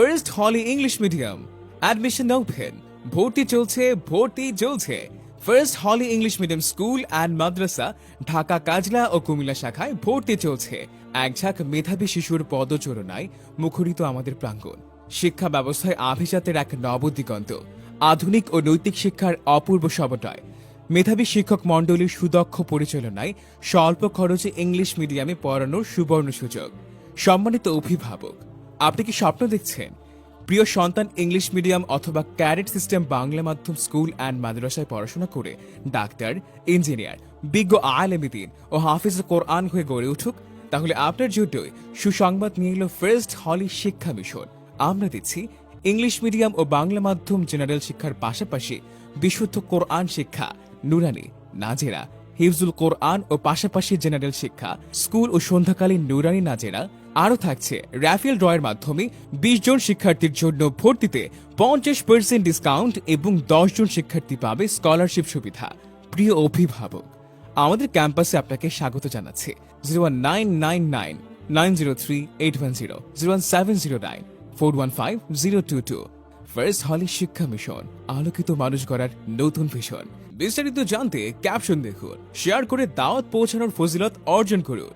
First holy English medium admission open. ভর্তি চলছে। First holy English medium school and মাদ্রাসা ঢাকা কাজলা ও কুমিল্লা শাখায় ভর্তি চলছে। একঝাঁক মেধাবী শিশুর পদচারণায় মুখরিত আমাদের প্রাঙ্গণ। শিক্ষা ব্যবস্থায় আভিজাতের এক নবদিগন্ত, আধুনিক ও নৈতিক শিক্ষার অপূর্ব সমন্বয়। মেধাবী শিক্ষক মণ্ডলীর সুদক্ষ পরিচালনায় স্বল্প খরচে ইংলিশ মিডিয়ামে পড়ানোর সুবর্ণ সুযোগ। সম্মানিত অভিভাবক, আপনি কি স্বপ্ন দেখছেন প্রিয় সন্তান ইংলিশ মিডিয়াম অথবা ক্যাডেট সিস্টেম বাংলা মাধ্যম স্কুল অ্যান্ড মাদ্রাসায় পড়াশোনা করে ডাক্তার, ইঞ্জিনিয়ার, বিজ্ঞ আলেমে দ্বীন ও হাফিজ কোরআন হয়ে গড়ে উঠুক? তাহলে আপনার জন্যই সুসংবাদ নিয়ে এলো ফার্স্ট হলি শিক্ষা মিশন। আমরা দিচ্ছি ইংলিশ মিডিয়াম ও বাংলা মাধ্যম জেনারেল শিক্ষার পাশাপাশি বিশুদ্ধ কোরআন শিক্ষা, নুরানি, নাজেরা, হিফজুল কোরআন ও পাশাপাশি জেনারেল শিক্ষা, স্কুল ও সন্ধ্যাকালীন নুরানি নাজেরা। আরও থাকছে র্যাফেল ড্রয়ের মাধ্যমে 20 জন শিক্ষার্থীর জন্য ভর্তিতে 50% ডিসকাউন্ট এবং 10 জন শিক্ষার্থী পাবে স্কলারশিপ সুবিধা। প্রিয় অভিভাবক, আমাদের ক্যাম্পাসে আপনাকে স্বাগত জানাচ্ছে। 01999903810 01709415022। ফার্স্ট হলি শিক্ষা মিশন, আলোকিত মানুষ গড়ার নতুন ভিশন। বিস্তারিত জানতে ক্যাপশন দেখুন, শেয়ার করে দাওয়াত পৌঁছানোর ফজিলত অর্জন করুন।